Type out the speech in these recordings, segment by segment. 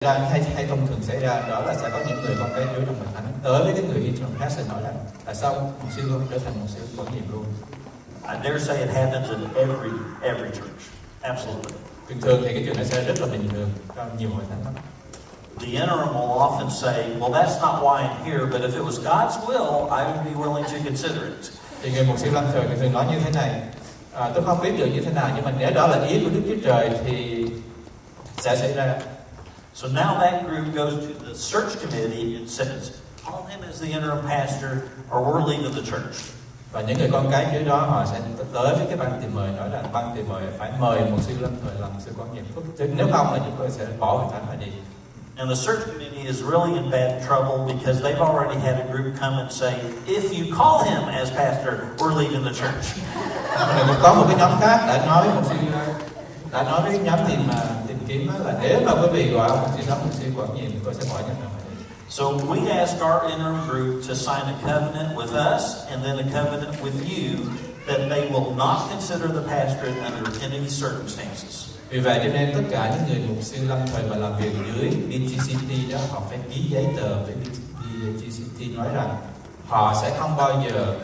hay thông thường xảy ra đó là sẽ có những người con cái Chúa trong hội thánh tới với cái người interim pastor nói rằng tại sao một sư không trở thành một sư quản nhiệm luôn. I dare say it happens in every church. Absolutely. Thường thì cái chuyện này sẽ rất là bình thường trong nhiều hội thánh. The interim will often say, well, that's not why I'm here, but if it was God's will, I would be willing to consider it. Thì người mục sư lâm thời thường nói như thế này, tôi không biết được như thế nào, nhưng mà nếu đó là ý của Đức Chúa Trời thì sẽ xảy ra. So now that group goes to the search committee and says, call him as the interim pastor or we're leaving the church. Và những người con cái dưới đó họ sẽ tới với cái ban tìm mời nói rằng ban tìm mời phải mời một sư lâm thời làm sư quản nhiệm, nếu không là chúng tôi sẽ bỏ hội thánh mà đi. And the search committee is really in bad trouble because they've already had a group come and say, if you call him as pastor, we're leaving the church. Có một cái nhóm khác đã nói với một sư, đã nói với nhóm tìm kiếm là nếu mà quý vị gọi ông sư một sư quản nhiệm, tôi sẽ bỏ nhận lời. So we asked our interim group to sign a covenant with us and then a covenant with you that they will not consider the pastorate under any circumstances. Vì vậy cho nên tất cả những người mục sư lâm thời mà làm việc dưới DSC đó họ phải ký giấy tờ với DSC nói rằng họ sẽ không bao giờ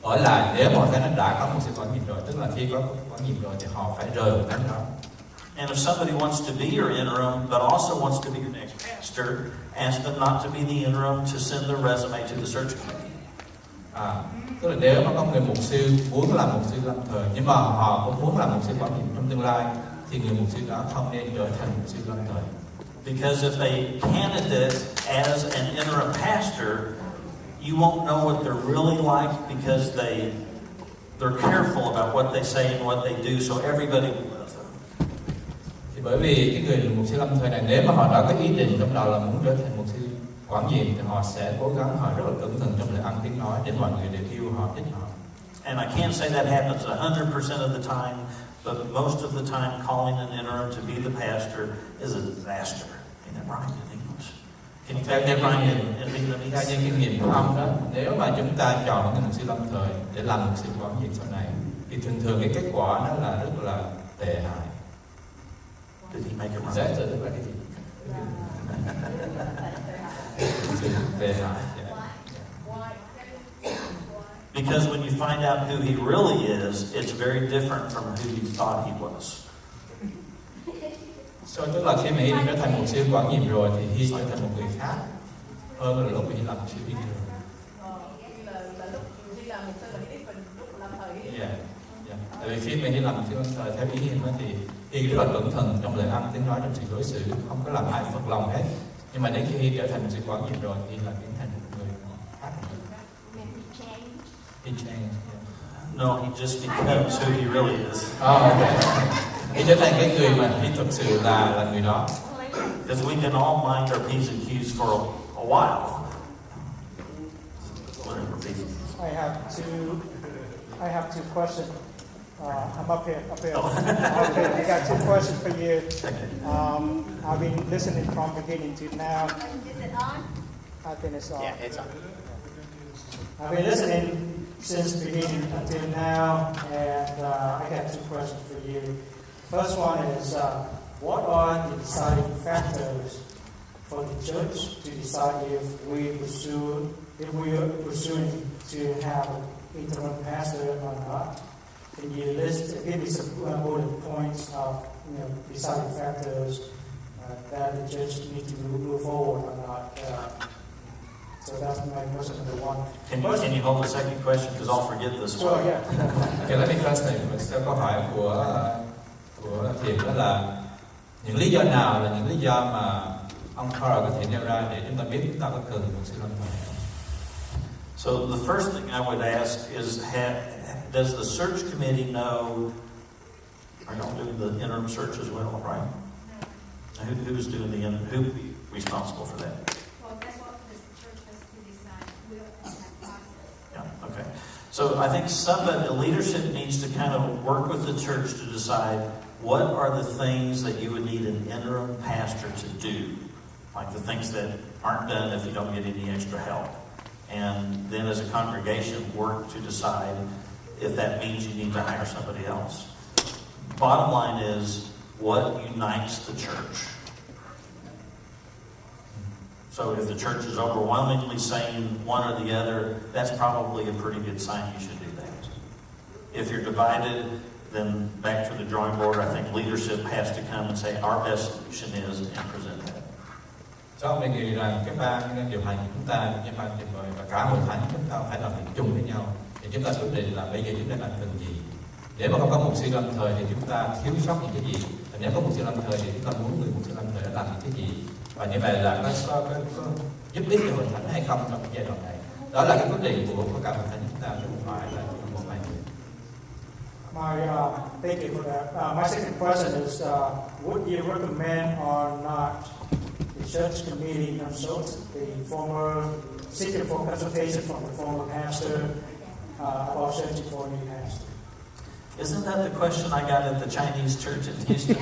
ở lại nếu mà cái nó đã có một sự quản nhiệm rồi, tức là khi có quản nhiệm rồi thì họ phải rời hội thánh đó. And if somebody wants to be your interim but also wants to be your next pastor, ask them not to be the interim, to send their resume to the search committee. Tức là nếu mà có người mục sư muốn làm mục sư lâm thời nhưng mà họ cũng muốn làm mục sư quản nhiệm trong tương lai thì người mục sư đó không nên trở thành mục sư lâm thời. Because if they candidate as an interim pastor, you won't know what they're really like because they're careful about what they say and what they do, so everybody will love them. Thì bởi vì cái người mục sư lâm thời này nếu mà họ đã có ý định trong đầu là muốn trở thành mục sư quản nhiệm thì họ sẽ cố gắng, họ rất là cẩn thận trong lời ăn tiếng nói để mọi người đều yêu họ, thích họ. And I can't say that happens 100% of the time, but most of the time calling an interim to be the pastor is a disaster. Ain't that right in English? Can you take that right in Vietnamese? Theo những kinh nghiệm của ông đó, nếu mà chúng ta chọn người mục sư lâm thời để làm mục sư quản nhiệm sau này thì thường cái kết quả nó là rất là tệ hại. Did he make it right? Disaster tức là cái gì? Tệ hại. Because when you find out who he really is, it's very different from who you thought he was. Tức là khi mà Hy trở thành một sư quản nhiệm rồi thì Hy trở thành một người khác hơn là lúc Hy làm sư quản nhiệm. Tại vì khi mà Hy làm sư thời theo ý Hy thì Hy rất là cẩn thận trong lời ăn tiếng nói, trong sự đối xử, không có làm ai phật lòng hết. Nhưng mà đến khi Hy trở thành một sư quản nhiệm rồi thì là biến thành một người khác. He changed. No, he just becomes who he really is. Okay. He trở thành cái người mà Hy thực sự là người đó. Because we can all mind our P's and Q's for a while. I have two questions. I'm up here. Okay, I got two questions for you. I've been listening from beginning to now. Is it on? I think it's on. Yeah, it's on. I've been listening since beginning until now, and I got two questions for you. First one is, what are the deciding factors for the church to decide if we are pursuing to have an interim pastor or not? Can you give me some bullet points of deciding factors that the church needs to move forward or not? So that's my question number one. Can you hold the second question because I'll forget this one? Sure, yeah. Okay, let me translate. Câu hỏi của Thiện đó là những lý do nào là những lý do mà ông Carl có thể nêu ra để chúng ta biết chúng ta có cần một sự lâm thời. So the first thing I would ask is, does the search committee know? Are y'all doing the interim search as well, right? Who's doing who would be responsible for that? Well, that's what the church has to decide. We'll have process. Yeah, okay. So I think the leadership needs to kind of work with the church to decide what are the things that you would need an interim pastor to do, like the things that aren't done if you don't get any extra help. And then as a congregation, work to decide if that means you need to hire somebody else. Bottom line is, what unites the church? So if the church is overwhelmingly saying one or the other, that's probably a pretty good sign you should do that. If you're divided, then back to the drawing board. I think leadership has to come and say our best solution is and present that. Sau mình nghĩ rằng cái ban điều hành của chúng ta, cái ban tuyệt vời và cả hội thánh chúng ta phải làm việc chung với nhau thì chúng ta quyết định là bây giờ chúng ta làm cần gì. Để mà không có mục sư lâm thời thì chúng ta thiếu sót những cái gì. Và nếu có mục sư lâm thời thì chúng ta muốn người mục sư lâm thời đã làm những cái gì. Và như vậy là có giúp ích cho hội thánh hay không trong cái giai đoạn này. Đó là cái quyết định của cả hội thánh chúng ta chứ không phải là một vài người. Thank you for that. My second question is, would you recommend or not the church committee consult the former, seeking for consultation from the former pastor about searching for a new pastor? Isn't that the question I got at the Chinese church in Houston?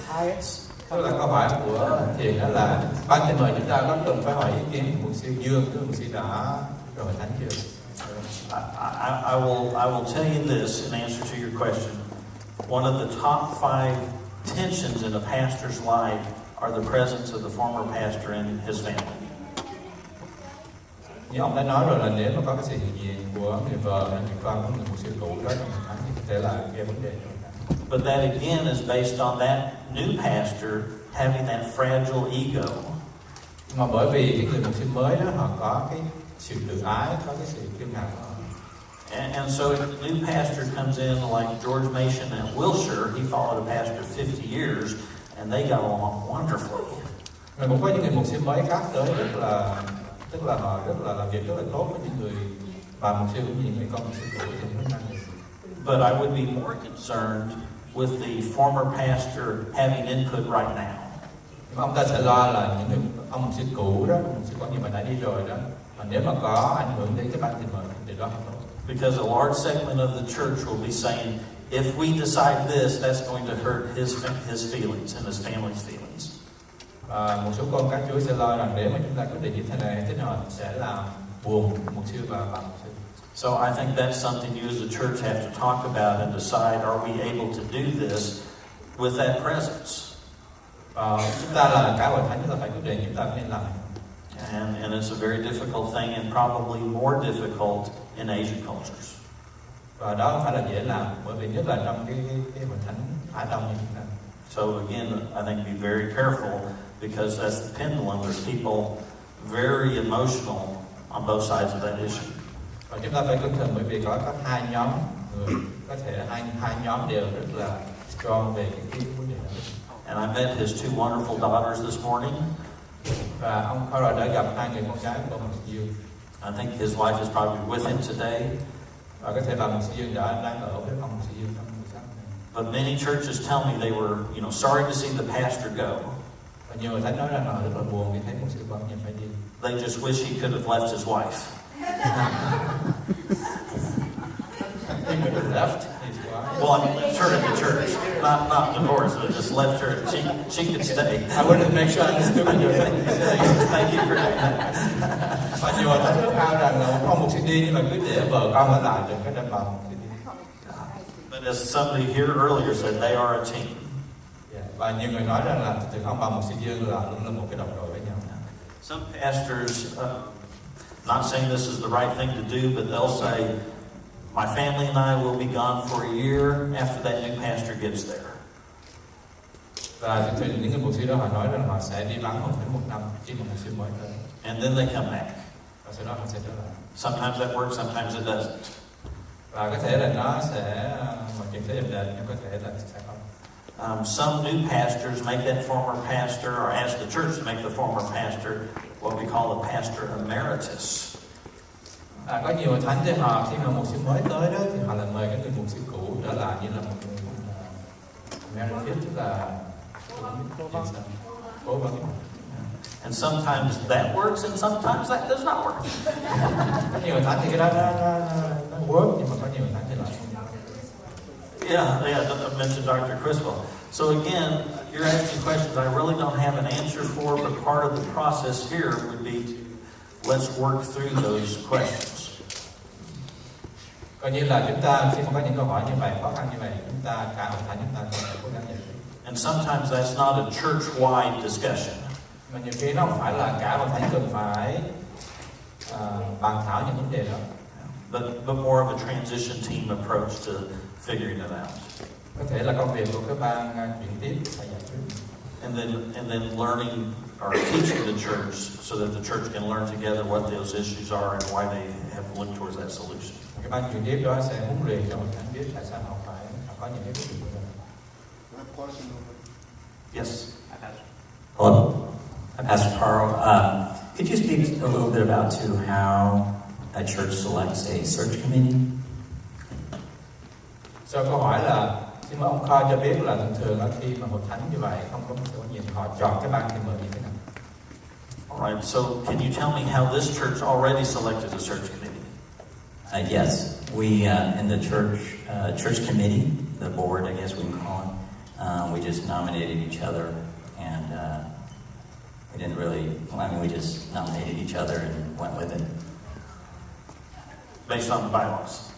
Highest. Đó là câu hỏi của Thiện, đó là ban trên mời chúng ta có cần phải hỏi ý kiến của mục sư Dương, của mục sư đã rồi hội thánh chưa? I will tell you this in answer to your question. One of the top 5 tensions in a pastor's life are the presence of the former pastor and his family. Như ông đã nói rồi là nếu mà có cái sự hiện diện của người vợ hay người con của người mục sư cũ đó trong hội thánh thì có thể là cái vấn đề. But that again is based on that new pastor having that fragile ego. Mà bởi vì cái người mục sư mới đó họ có cái sự tự ái, có cái sự kiêu ngạo. And so if the new pastor comes in like George Mason at Wilshire, he followed a pastor 50 years, and they got along wonderfully. Rồi cũng có những người mục sư mới khác tới tức là họ rất là làm việc rất là tốt với những người bà mục sư cũng như những người con mục sư cũ thì nó năng. But I would be more concerned with the former pastor having input right now. Ông ta sẽ lo là những người ông mục sư cũ đó, mục sư có nhiều mà đã đi rồi đó, mà nếu mà có ảnh hưởng đến cái ban thịnh mời thì đó không tốt. Because a large segment of the church will be saying, if we decide this, that's going to hurt his feelings and his family's feelings. Và một số con các Chúa sẽ lo rằng nếu mà chúng ta quyết định như thế này thế nào sẽ làm buồn mục sư và bà mục sư. So I think that's something you as a church have to talk about and decide, are we able to do this with that presence? Chúng ta là cả hội thánh chúng ta phải quyết định chúng ta nên làm. And it's a very difficult thing and probably more difficult in Asian cultures. Và đó không phải là dễ làm bởi vì nhất là trong cái hội thánh Á Đông như chúng ta. So again, I think be very careful because as the pendulum, there's people very emotional on both sides of that issue. Và chúng ta phải cẩn thận bởi vì có hai nhóm người, có thể hai nhóm đều rất là strong về cái vấn đề đó. And I met his 2 wonderful daughters this morning. Và ông Carl đã gặp 2 người con gái của ông Dương. I think his wife is probably with him today. Và có thể bà Mục Sư Dương đang ở với ông Mục Sư Dương trong buổi sáng này. But many churches tell me they were, sorry to see the pastor go. Và nhiều người thánh nói rằng họ rất là buồn vì thấy Mục Sư của ông phải đi. They just wish he could have left his wife. He could have left his wife. Well, I mean, left her in the church, not divorced, but just left her. She could stay. I wanted to make sure I understood what you were saying. Thank you for doing that. Và nhiều người thánh rất cao rằng là ông Mục Sư đi nhưng mà cứ để vợ con ở lại đừng có đem bà Mục Sư đi. But as somebody here earlier said, they are a team. Và nhiều người nói rằng là từ ông bà Mục Sư Dương là luôn là một cái đồng đội với nhau. Some pastors, not saying this is the right thing to do, but they'll say, my family and I will be gone for a year after that new pastor gets there. Và những người mục sư đó họ nói rằng họ sẽ đi vắng hội thánh 1 năm khi mà mục sư mới tới. And then they come back. Và sau đó họ sẽ trở lại. Sometimes that works, sometimes it doesn't. Và có thể là nó sẽ một chuyện thế đẹp nhưng có thể là sẽ không. Some new pastors make that former pastor, or ask the church to make the former pastor what we call a pastor emeritus. Có nhiều thánh thì họ khi mà mục sư mới tới đó thì họ là mời cái người mục sư cũ trở lại như là một người emeritus, tức là cố vấn. And sometimes that works, and sometimes that does not work. Có nhiều thánh thì cái đó nó work nhưng mà có nhiều thánh thì lại không. Yeah, I mentioned Dr. Criswell. So again, you're asking questions I really don't have an answer for, but part of the process here would be to let's work through those questions. Coi như là chúng ta khi mà có những câu hỏi như vậy, khó khăn như vậy, chúng ta cả hội thánh chúng ta cần phải cố gắng giải quyết. And sometimes that's not a church-wide discussion. Mà nhiều khi nó không phải là cả hội thánh cần phải bàn thảo những vấn đề đó. But more of a transition team approach to figuring it out. Có thể là công việc của cái ban chuyển tiếp phải giải quyết. And then learning or teaching the church so that the church can learn together what those issues are and why they have looked towards that solution. Cái ban chuyển tiếp đó sẽ huấn luyện cho hội thánh biết tại sao họ phải có những cái quyết định của mình. Yes. Hello, I'm Pastor Carl. Could you speak a little bit about to how a church selects a search committee? Sau câu hỏi là xin mời ông Kho cho biết là thường ở khi mà hội thánh như vậy không có một số gì họ chọn cái ban thì mời như thế nào? All right. So can you tell me how this church already selected a search committee? Yes, we in the church committee, the board, I guess we can call it. We just nominated each other, and we didn't really. We just nominated each other and went with it. Based on the bylaws.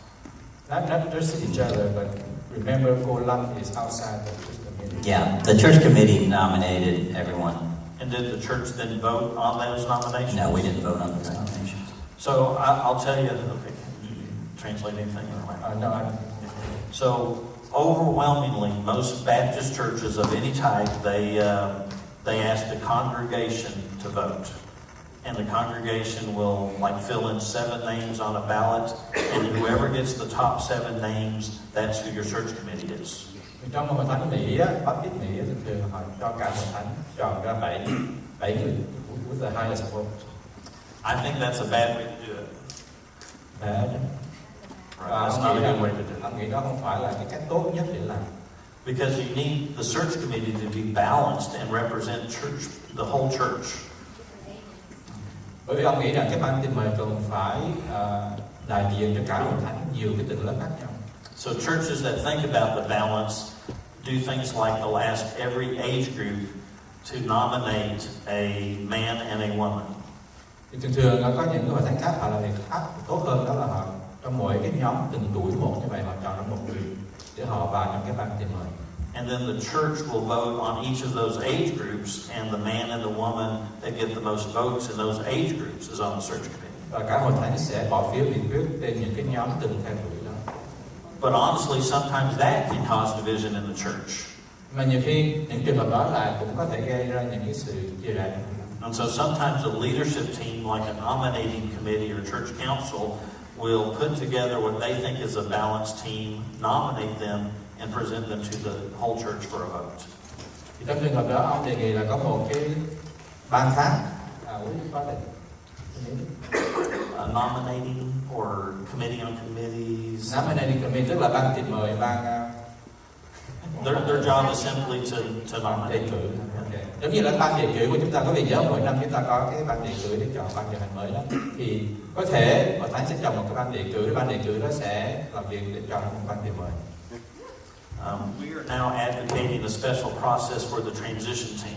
Not just each other, but remember, Golam is outside the church committee. Yeah, the church committee nominated everyone. And did the church then vote on those nominations? No, we didn't vote on those nominations. So I'll tell you. Okay, can you translate anything? Or No, So overwhelmingly, most Baptist churches of any type, they ask the congregation to vote. And the congregation will fill in 7 names on a ballot, and whoever gets the top 7 names, that's who your search committee is. trong một hội thánh Mỹ á, Baptist Mỹ á, thường họ cho cả hội thánh chọn ra 7 người with the highest vote. I think that's a bad way to do it. That's not a good way to do it. Ông nghĩ đó không phải là cái cách tốt nhất để làm. Because you need the search committee to be balanced and represent the whole church. Bởi vì ông nghĩ rằng cái ban tin mời cần phải đại diện cho cả hội thánh nhiều cái tầng lớp khác nhau. So churches that think about the balance do things like they'll ask every age group to nominate a man and a woman. Thì thường có những hội thánh khác họ làm việc khác tốt hơn, đó là họ trong mỗi cái nhóm từng tuổi một như vậy họ chọn ra một người để họ vào trong cái ban tin mời. And then the church will vote on each of those age groups, and the man and the woman that get the most votes in those age groups is on the search committee. Và cả hội thánh sẽ bỏ phiếu biểu quyết trên những cái nhóm từng theo tuổi đó. But honestly, sometimes that can cause division in the church. Mà nhiều khi những trường hợp đó là cũng có thể gây ra những cái sự chia rẽ. And so sometimes a leadership team, like a nominating committee or church council, will put together what they think is a balanced team, nominate them, and present them to the whole church for a vote. Thì trong trường hợp đó ông đề nghị là có một cái ban khác, Nominating or committee on committees. Nominating committee tức là ban tìm mời, ban Their job is simply to nominate. đề cử. Okay. Giống như là ban đề cử của chúng ta có vị giáo mỗi năm chúng ta có cái ban đề cử để chọn ban điều hành mới đó. Thì có thể hội thánh sẽ chọn một cái ban đề cử, ban đề cử đó sẽ làm việc để chọn một ban tìm mời. We are now advocating a special process for the transition team.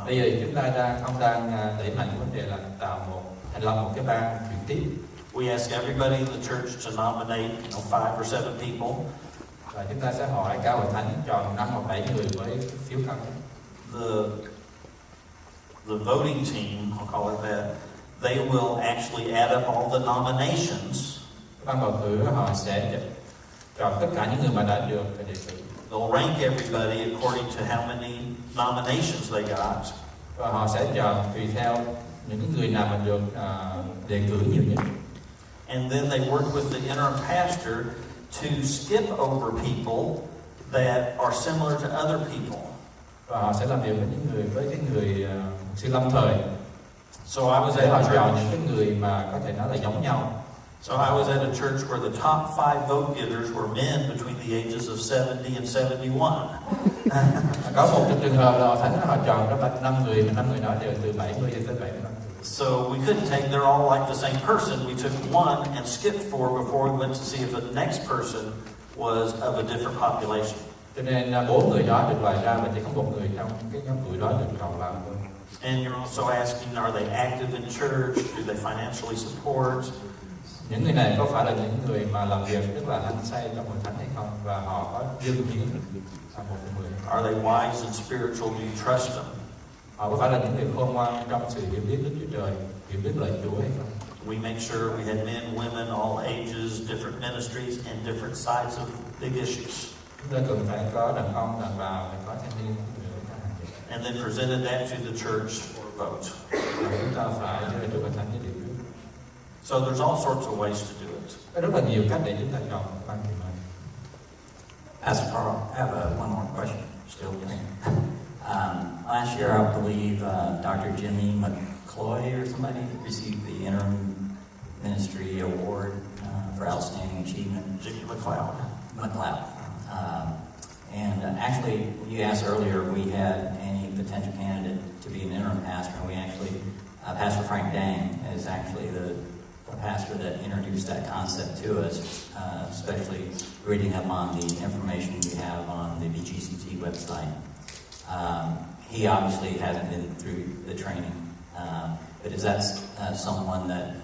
Bây giờ chúng ta không đang đẩy mạnh vấn đề là thành lập một cái ban chuyển tiếp. We ask everybody in the church to nominate 5 or 7 people. Và chúng ta sẽ hỏi cả hội thánh chọn 5 hoặc 7 người với phiếu cao nhất. The voting team, I'll call it that, they will actually add up all the nominations. Ban bầu cử họ sẽ chọn tất cả những người mà đã được đề cử. They'll rank everybody according to how many nominations they got. Và họ sẽ chọn tùy theo những người nào mà được đề cử nhiều nhất. And then they work with the interim pastor to skip over people that are similar to other people. Và họ sẽ làm việc với cái người sư lâm thời. So I was Để họ at a chọn church. những cái người mà có thể nói là giống nhau. So I was at a church where the top 5 vote getters were men between the ages of 70 and 71. Có một trường hợp là hội thánh họ chọn ra 5 người, mà 5 người đó đều từ 70 đến tới 75. So we couldn't take, they're all like the same person. We took one and skipped 4 before we went to see if the next person was of a different population. Cho nên 4 người đó được loại ra và chỉ có một người trong cái nhóm tuổi đó được chọn vào. And you're also asking, are they active in church? Do they financially support? Những người này có phải là những người mà làm việc rất là hăng say trong hội thánh hay không, và họ có dương kiến một phần 10. Are they wise and spiritual? Do you trust them? Họ có phải là những người khôn ngoan trong sự hiểu biết Đức Chúa Trời, hiểu biết lời Chúa hay không? We make sure we had men, women, all ages, different ministries, and different sides of big issues. Chúng ta cần phải có đàn ông, đàn bà, phải có thanh niên, phụ nữ, chẳng hạn. And then presented that to the church for a vote. Và chúng ta phải đưa ra trước hội thánh với điều trước. So there's all sorts of ways to do it. Có rất là nhiều cách để chúng ta chọn ban điều này. Pastor Carl, I have one more question. Still last year, I believe Dr. Jimmy McCloy or somebody received the interim ministry award for outstanding achievement. Jimmy McLeod. Actually, you asked earlier if we had any potential candidate to be an interim pastor, and we actually, Pastor Frank Dang is actually the pastor that introduced that concept to us, especially reading up on the information you have on the BGCT website. He obviously hasn't been through the training, but is that someone that,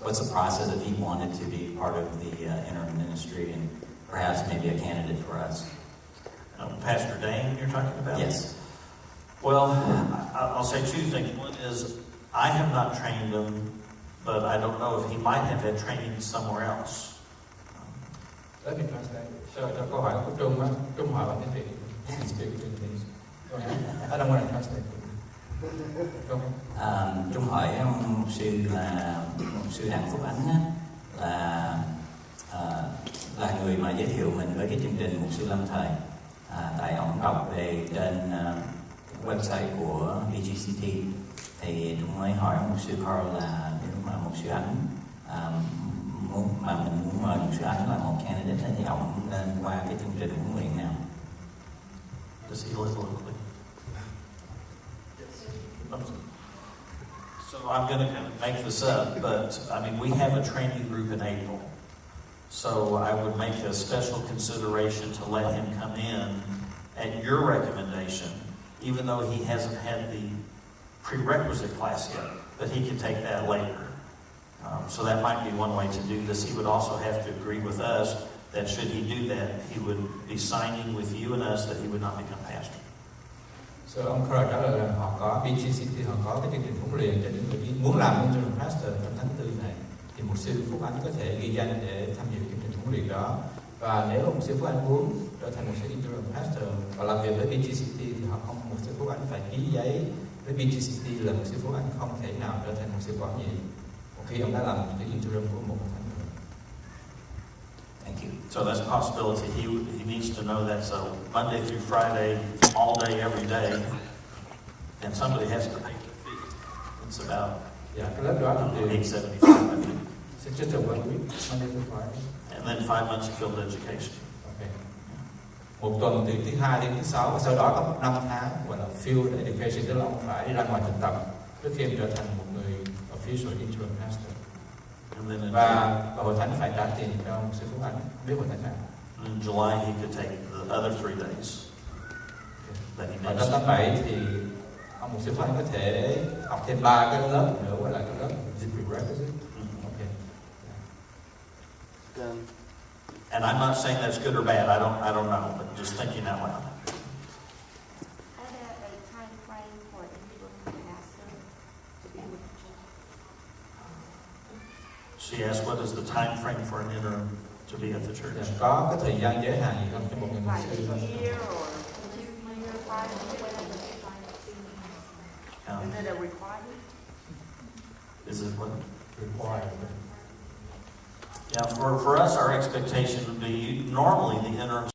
what's the process if he wanted to be part of the interim ministry and perhaps maybe a candidate for us? Pastor Dane, you're talking about? Yes. Well, I'll say two things. One is, I have not trained him, but I don't know if he might have had training somewhere else. Let me translate. Cho câu hỏi của Trung á, Trung hỏi bằng tiếng Việt. I don't want to translate. Trung hỏi mục sư Đặng Phúc Ánh á, là người mà giới thiệu mình với cái chương trình mục sư Lâm Thời. Tại ông đọc về trên website của BGCT thì Trung mới hỏi mục sư Carl là nếu mà mục sư Ánh mình muốn mời mục sư Ánh là một candidate thì ông nên qua cái chương trình huấn luyện nào? Does he live locally? So I'm going to kind of make this up, but I mean, we have a training group in April. So I would make a special consideration to let him come in at your recommendation, even though he hasn't had the prerequisite class yet, but he can take that later. So that might be one way to do this. He would also have to agree with us that should he do that, he would be signing with you and us that he would not become pastor. So ông Carl trả lời là họ có BGCT, họ có cái chương trình huấn luyện cho những người muốn làm interim pastor trong tháng 4 này, thì mục sư Phúc Ánh có thể ghi danh để tham dự chương trình huấn luyện đó. Và nếu mục sư Phúc Ánh muốn trở thành mục sư interim pastor và làm việc với BGCT thì mục sư Phúc Ánh phải ký giấy với BGCT là mục sư Phúc Ánh không thể nào trở thành mục sư quản nhiệm một khi ông đã làm cái interim của một tháng rồi. Thank you. So that's a possibility. He needs to know that's a Monday through Friday, all day, every day, and somebody has to pay the fee. It's about Cái lớp đó là từ $875, I think, it's just a one week, Monday to Friday. and then 5 months of field education. Okay. Một tuần từ thứ hai đến thứ sáu và sau đó có 5 tháng gọi là field education, tức là ông phải đi ra ngoài thực tập trước khi trở thành một người official interim pastor. And then Và hội thánh phải trả tiền cho một sư Phúc Ánh, biết hội thánh nào. in July, he could take the other 3 days that he Và missed. trong tháng 7 thì ông một sư Phúc Ánh có thể học thêm 3 cái lớp nữa, gọi là cái lớp prerequisite. Okay. And I'm not saying that's good or bad. I don't know, but just thinking out loud. Are there a time frame for an interim pastor to be with the church? She asked, what is the time frame for an interim to be at the church? Có cái thời gian giới hạn gì không cho một người mục Like sư? a year or 2 years, 5 years, whatever they find it to be. Is it a requirement? Is it what? Required. Yeah, for us, our expectation would be normally the interim